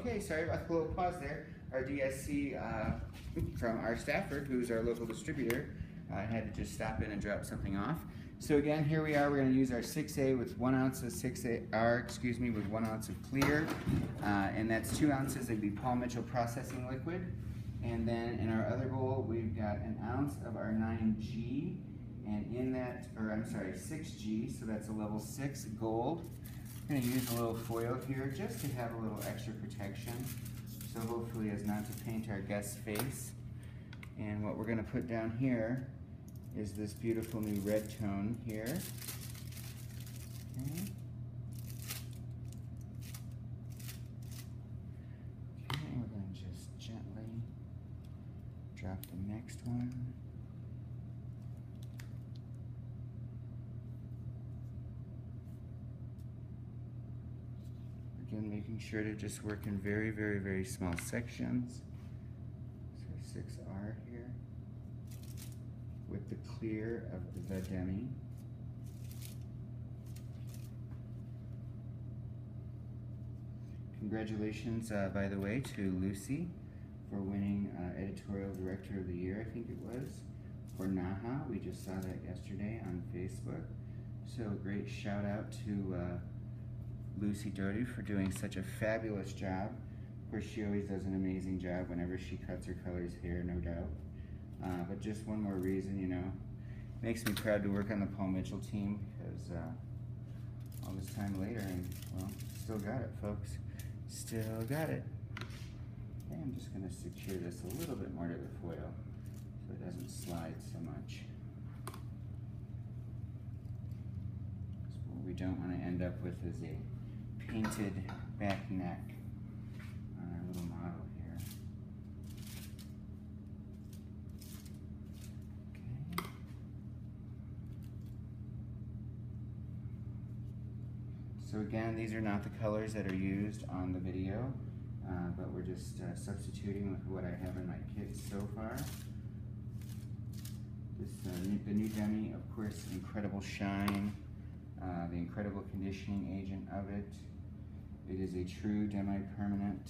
Okay, sorry about the little pause there. Our DSC from our staffer, who's our local distributor, had to just stop in and drop something off. So again, here we are. We're going to use our 6A with 1 ounce of 6R, with 1 ounce of clear, and that's 2 ounces of the Paul Mitchell processing liquid. And then in our other bowl, we've got an ounce of our 9G, and in that, or I'm sorry, 6G, so that's a level 6 gold. I'm going to use a little foil here just to have a little extra protection, so hopefully as not to paint our guest's face. And what we're going to put down here is this beautiful new red tone here. Okay. Okay, we're going to just gently drop the next one. Again, making sure to just work in very, very, very small sections. So 6R here with the clear of the demi. Congratulations, by the way, to Lucy for winning Editorial Director of the Year, I think it was, for NAHA. We just saw that yesterday on Facebook. So great shout out to Lucy Doherty for doing such a fabulous job. Of course, she always does an amazing job whenever she cuts or colors hair, no doubt. But just one more reason, you know, makes me proud to work on the Paul Mitchell team, because all this time later, and well, still got it, folks. Still got it. Okay, I'm just going to secure this a little bit more to the foil so it doesn't slide so much. What we don't want to end up with is a painted back neck on our little model here. Okay. So again, these are not the colors that are used on the video, but we're just substituting with what I have in my kit so far. This, the new demi, of course, incredible shine, the incredible conditioning agent of it. It is a true demi-permanent.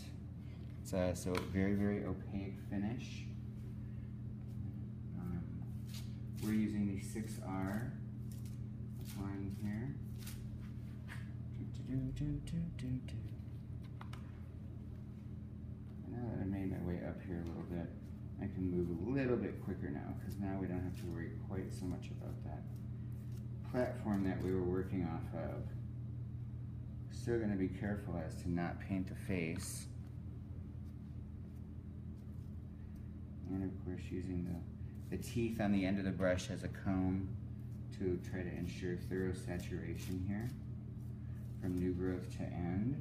It's so very, very opaque finish. We're using the 6R applying here. Now that I made my way up here a little bit, I can move a little bit quicker now, because now we don't have to worry quite so much about that platform that we were working off of. Still going to be careful as to not paint the face. And of course using the teeth on the end of the brush as a comb to try to ensure thorough saturation here from new growth to end.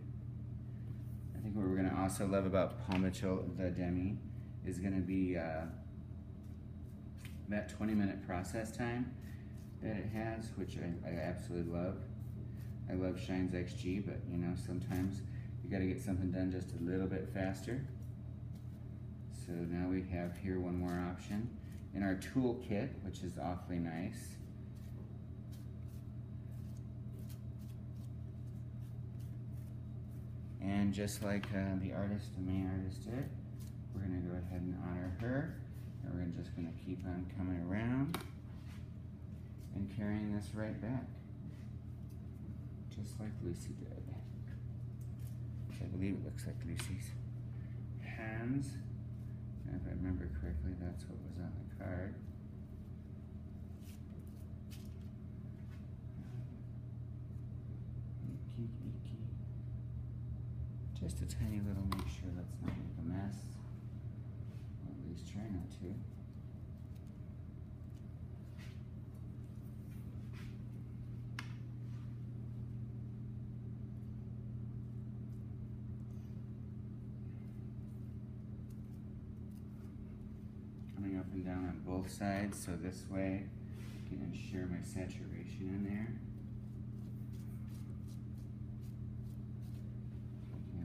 I think what we're going to also love about Paul Mitchell, the demi, is going to be that 20-minute process time that it has, which I absolutely love. I love Shines XG, but you know, sometimes you got to get something done just a little bit faster. So now we have here one more option in our toolkit, which is awfully nice. And just like the artist, the main artist did, we're going to go ahead and honor her. And we're just going to keep on coming around and carrying this right back, just like Lucy did. I believe it looks like Lucy's hands. And if I remember correctly, that's what was on the card. Just a tiny little, make sure let's not make a mess. Or at least try not to. Coming up and down on both sides, so this way I can ensure my saturation in there.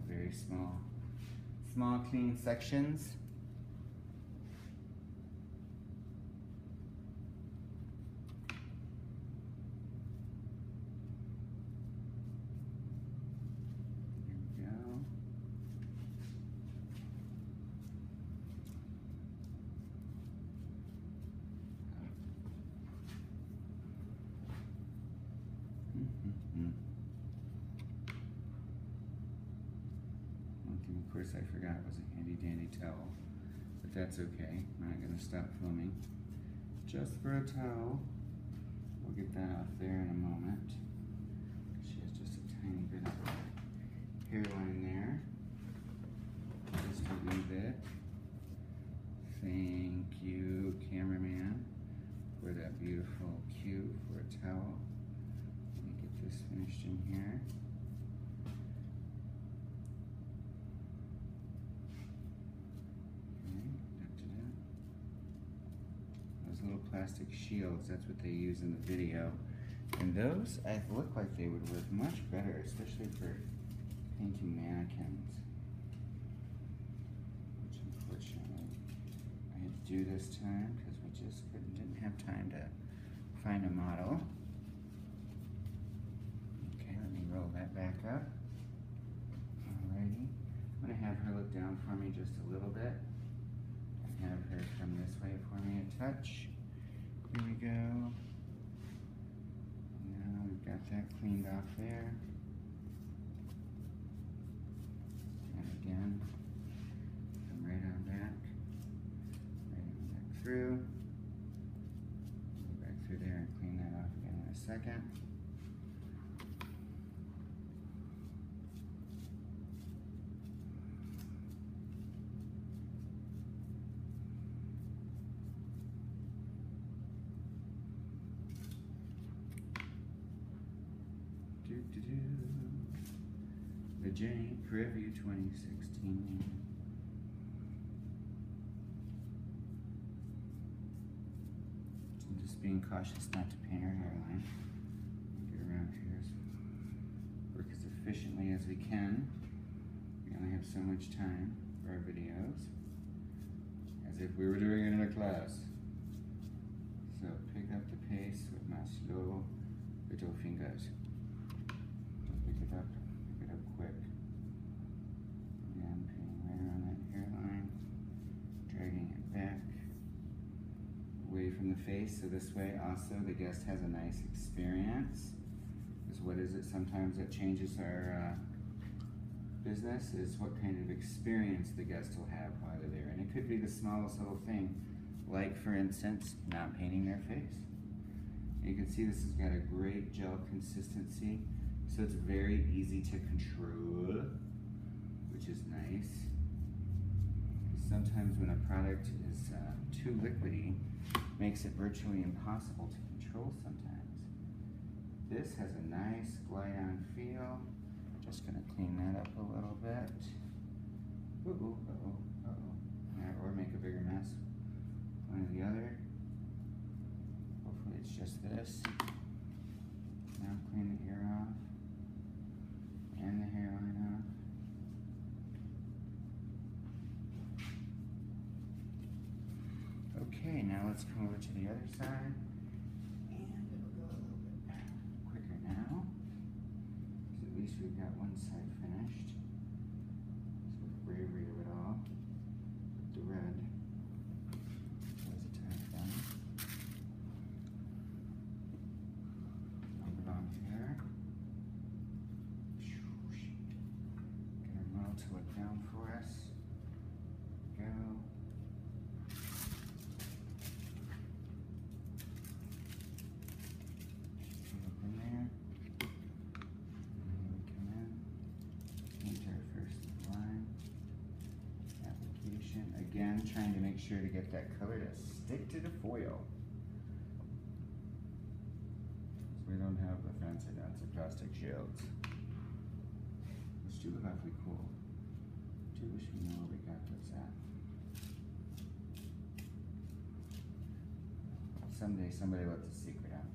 Very small clean sections. There we go. And of course I forgot it was a handy dandy towel, but that's okay. I'm not gonna stop filming just for a towel. We'll get that off there in a moment. She has just a tiny bit of hairline there. Just a wee bit. Thank you, cameraman, for that beautiful cue for a towel. Let me get this finished in here. Those little plastic shields, that's what they use in the video. And those, I look like they would work much better, especially for painting mannequins. Which unfortunately I had to do this time because we just didn't have time to find a model. Okay, let me roll that back up. Alrighty. I'm going to have her look down for me just a little bit. And have her come this way for me a touch. Here we go. Now we've got that cleaned off there. And again, come right on back. Right on back through. Go back through there and clean that off again in a second. The Jenni Preview 2016. I'm just being cautious not to paint her hairline. Get around here, work as efficiently as we can. We only have so much time for our videos, as if we were doing it in a class. So pick up the pace with my slow little fingers. Pick it up quick. Again, painting right around that hairline, dragging it back away from the face, so this way also the guest has a nice experience. Because what is it sometimes that changes our business is what kind of experience the guest will have while they're there. And it could be the smallest little thing, like for instance, not painting their face. You can see this has got a great gel consistency, so it's very easy to control, which is nice. Sometimes when a product is too liquidy, it makes it virtually impossible to control sometimes. This has a nice glide-on feel. Just gonna clean that up a little bit. Uh-oh, uh-oh, uh-oh. Or make a bigger mess. One or the other. Hopefully it's just this. Now clean the ear off. And the hairline off. Okay, now let's come over to the other side. And it'll go a little bit quicker now. So at least we've got one side finished. So the bravery of it all. With the red. There's a tie down. Move it on here. Get our model to look down for us. Go. Up in there. And then we come in. Paint our first line. Application. Again, trying to make sure to get that color to stick to the foil. So we don't have the fancy dancy plastic shields. Which do look awfully cool. Do wish we knew where we got those at. Someday somebody will let the secret out.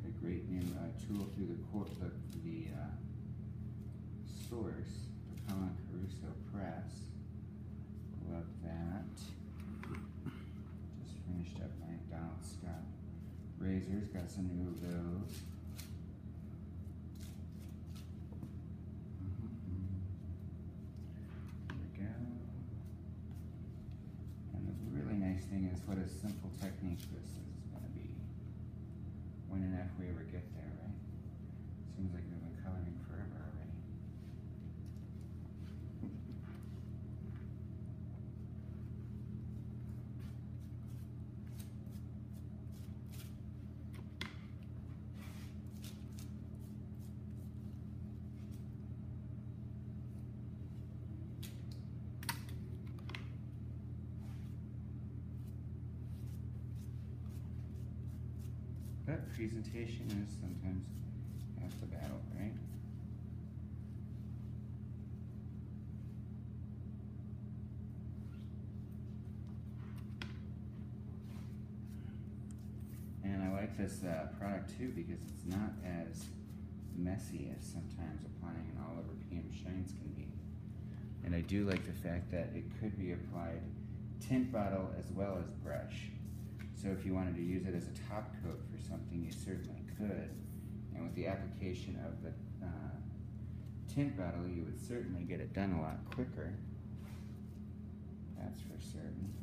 A great new tool through the source, the Caruso Press. Love that. Just finished up my Donald Scott razors, got some new of those. There we go. And the really nice thing is what a simple technique this is going to be. When and if we ever get there, right? Seems like we've been coloring forever already. But presentation is sometimes half the battle, right? And I like this product too because it's not as messy as sometimes applying an all over PM shines can be. And I do like the fact that it could be applied tint bottle as well as brush. So if you wanted to use it as a top coat for something, you certainly could. And with the application of the tint bottle, you would certainly get it done a lot quicker. That's for certain.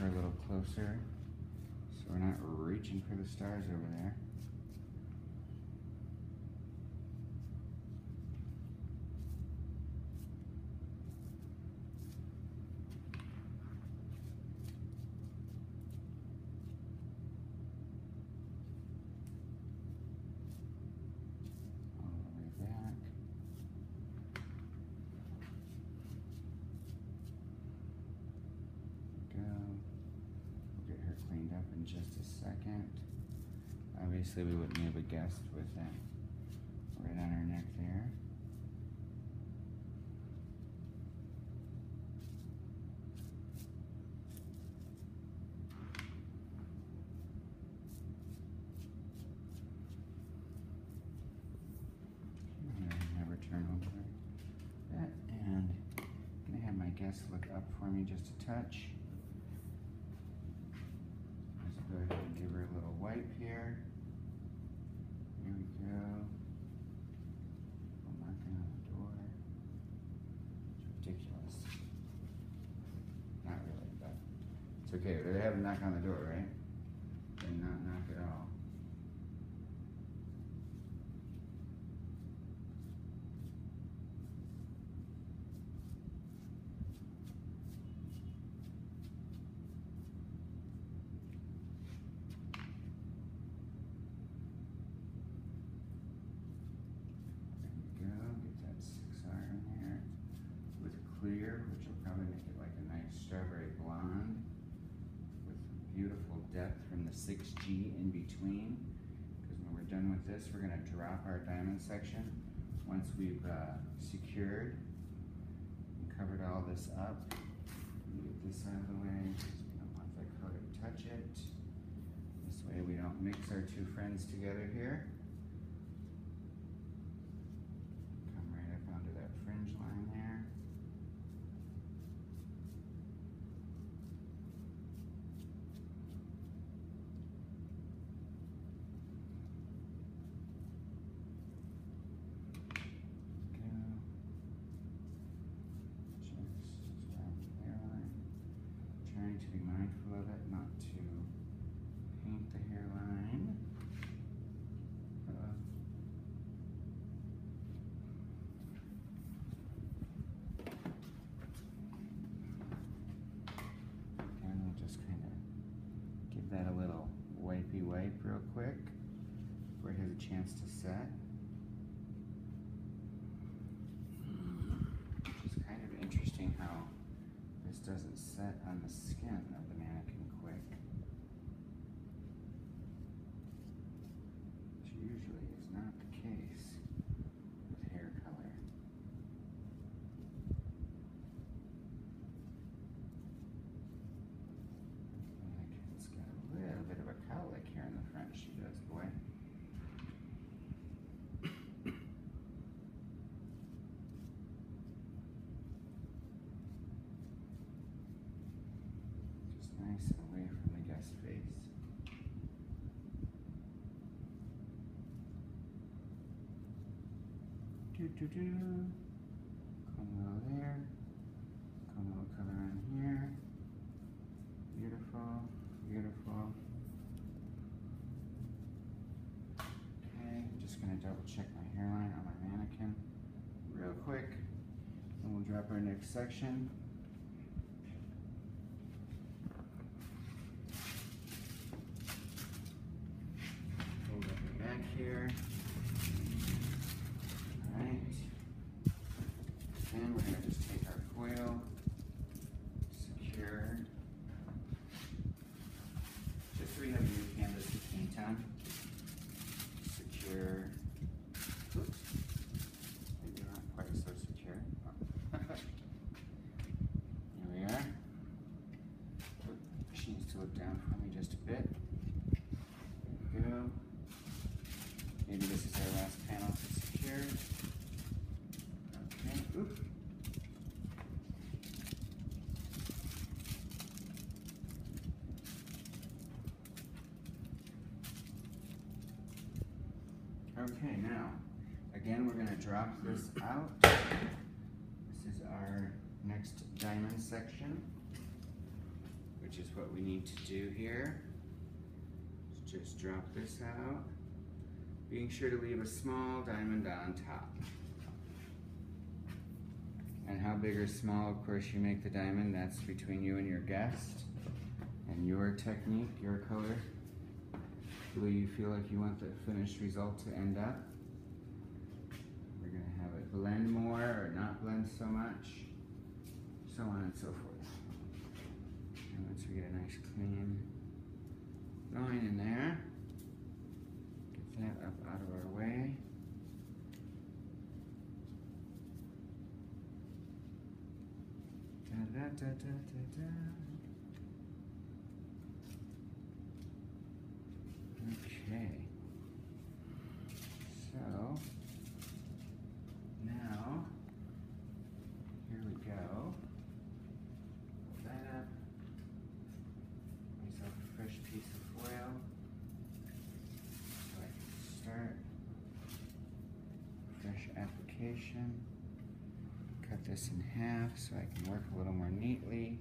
Her a little closer so we're not reaching for the stars over there. All the way back. Up in just a second. Obviously we wouldn't have a guessed with that right on her neck there. Never turn over that, and I'm gonna have my guest look up for me just a touch. Go ahead and give her a little wipe here. Here we go. I'm knocking on the door. It's ridiculous. Not really, but it's okay. They have a knock on the door, right? And not knock at all. Clear, which will probably make it like a nice strawberry blonde with beautiful depth from the 6G in between. Because when we're done with this, we're going to drop our diamond section. Once we've secured and covered all this up, get this out of the way because we don't want that color to touch it. This way we don't mix our two friends together here. Come right up onto that fringe line there. To be mindful of it, not to paint the hairline. And we'll just kind of give that a little wipey wipe real quick before it has a chance to set. Which is kind of interesting how this doesn't set on the skin of the mannequin quick. Which usually is not the case with hair color. Mannequin's got a little bit of a cowlick here in the front, she does, boy. Nice and away from the guest face. Come a little there. Come a little color on here. Beautiful, beautiful. Okay, I'm just gonna double check my hairline on my mannequin real quick. And we'll drop our next section. Hold up the back here. Alright. And we're going to just take our foil, secure. Just so we have a new canvas to paint on. Secure. Oops. Maybe not quite so secure. Here we are. She needs to look down for me just a bit. There we go. Maybe this is our last panel to secure. Okay. Oop. Okay, now, again, we're going to drop this out. This is our next diamond section, which is what we need to do here. Just drop this out, being sure to leave a small diamond on top. And how big or small, of course, you make the diamond, that's between you and your guest, and your technique, your color. The way you feel like you want the finished result to end up. We're going to have it blend more or not blend so much, so on and so forth. And once we get a nice clean line in there, get that up out of our way. Da, da, da, da, da, da. Okay, so now, here we go. Pull that up. Myself a fresh piece of foil so I can start. Fresh application. Cut this in half so I can work a little more neatly.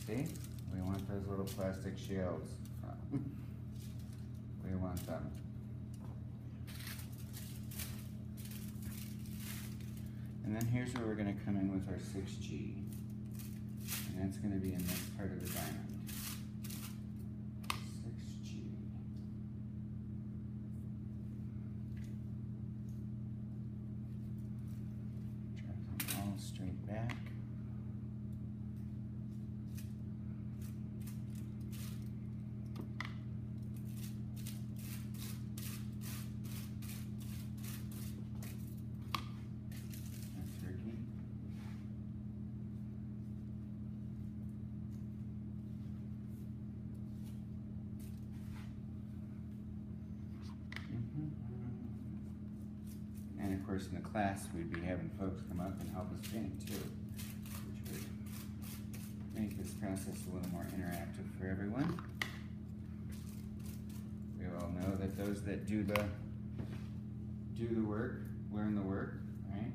See? We want those little plastic shields. We want them. And then here's where we're going to come in with our 6G. And that's going to be in this part of the diamond. 6G. Drop them all straight back. And of course in the class we'd be having folks come up and help us paint too, which would make this process a little more interactive for everyone. We all know that those that do the work, learn the work, right?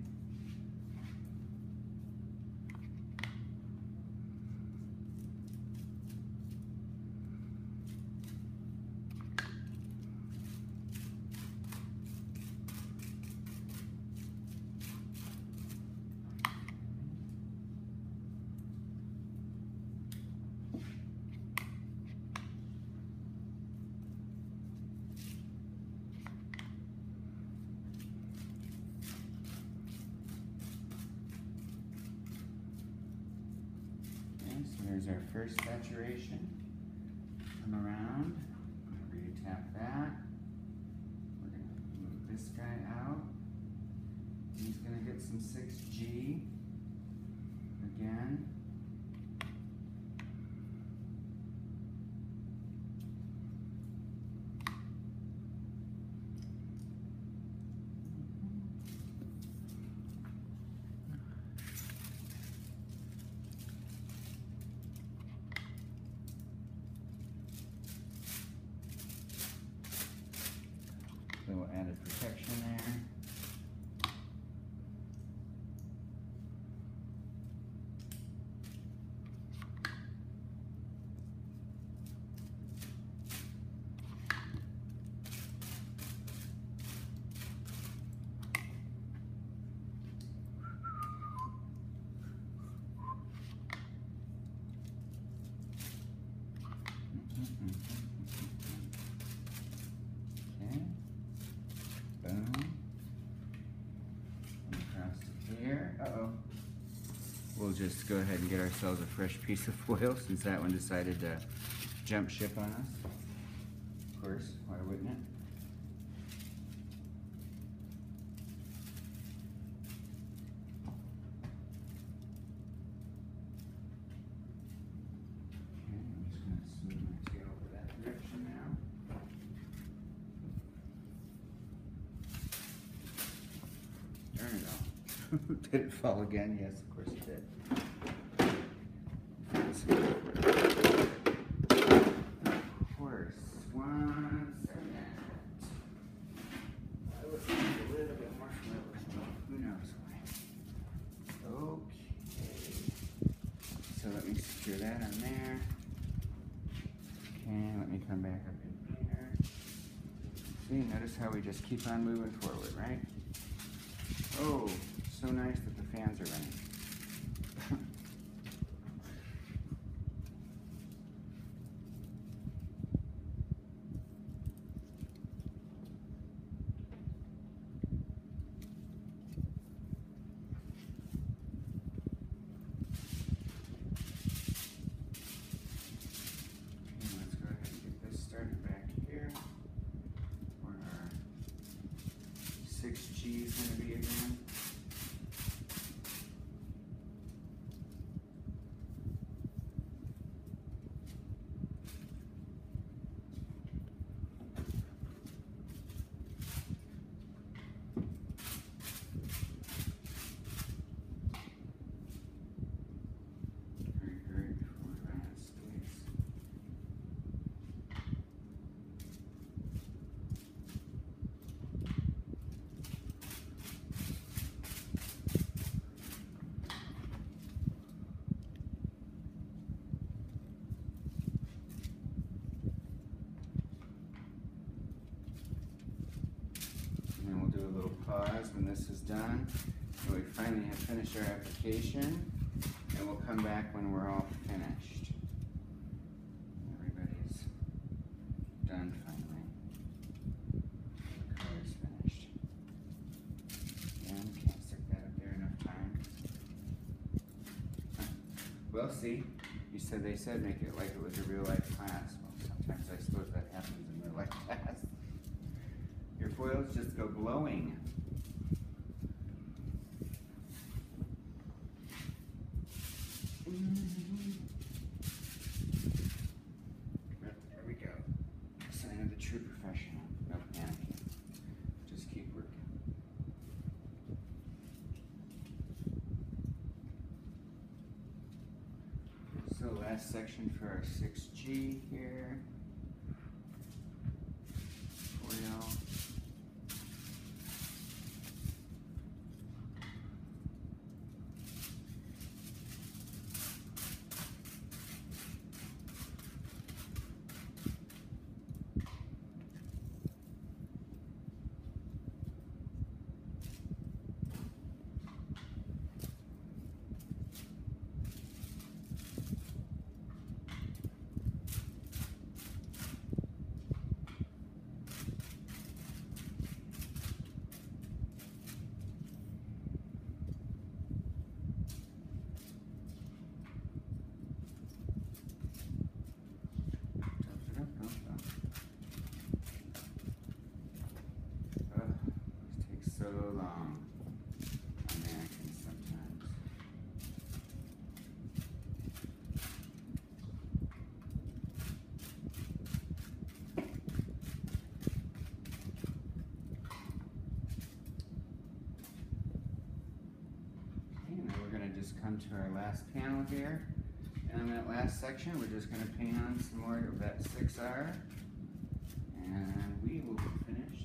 So there's our first saturation. Come around, re-tap that. We're going to move this guy out. He's going to get some 6G again. Little added protection there. Okay. Boom. And across to here. Uh-oh. We'll just go ahead and get ourselves a fresh piece of foil since that one decided to jump ship on us. Of course, why wouldn't it? Did it fall again? Yes, of course it did. Of course. 1 second. I was a little bit more familiar with me. Who knows why? Okay. So let me secure that on there. Okay, let me come back up in here. See, notice how we just keep on moving forward, right? Oh, so nice that the fans are running. Let's go ahead and get this started back here. Where our 6G is going to be again. Pause when this is done. And we finally have finished our application, and we'll come back when we're all finished. Everybody's done finally. The color's finished. And can't stick that up there enough time. Well, see, they said make it like it was a real life class. Well, sometimes I suppose that happens in real life class. Your foils just go glowing. There we go. Sign of the true professional. No panicking. Just keep working. So last section for our 6G here. Foil. So long. Americans sometimes. Okay, now we're going to just come to our last panel here. And on that last section, we're just going to paint on some more of that 6R. And we will be finished.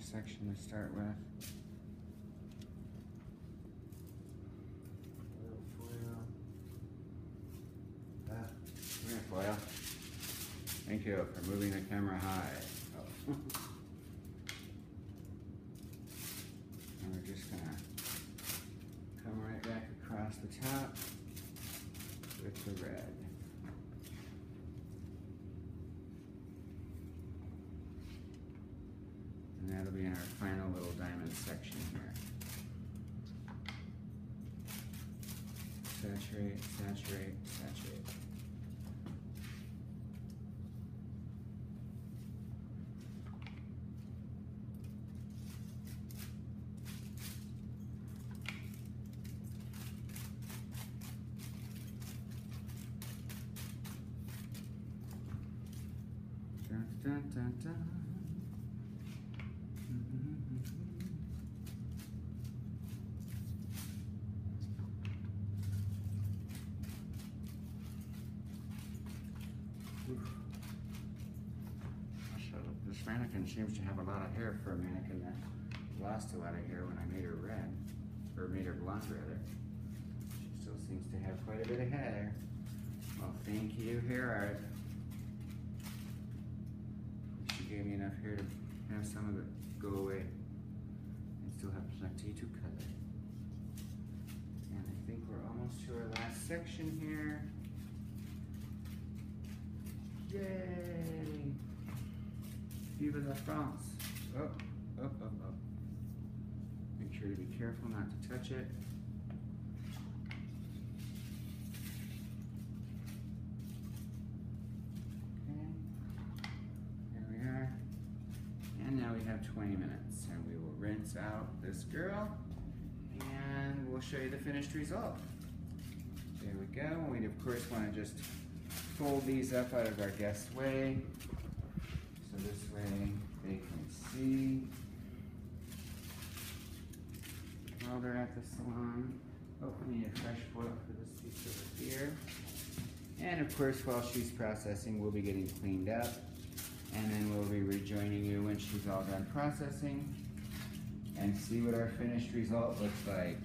nice section to start with. Foil. Thank you for moving the camera high. Oh. And we're just gonna come right back across the top with the red. And that'll be in our final little diamond section here. Saturate, saturate, saturate. Dun, dun, dun, dun. So this mannequin seems to have a lot of hair for a mannequin that lost a lot of hair when I made her red, or made her blonde rather. She still seems to have quite a bit of hair. Well, thank you, hair art. She gave me enough hair to have some of it go away and still have plenty to color. And I think we're almost to our last section here. Yay! Vive la France! Oh, oh, oh, oh. Make sure to be careful not to touch it. And now we have 20 minutes, and we will rinse out this girl, and we'll show you the finished result. There we go. We of course want to just fold these up out of our guest's way, so this way they can see while they're at the salon. Oh, we need a fresh foil for this piece over here. And of course, while she's processing, we'll be getting cleaned up. And then we'll be rejoining you when she's all done processing and see what our finished result looks like.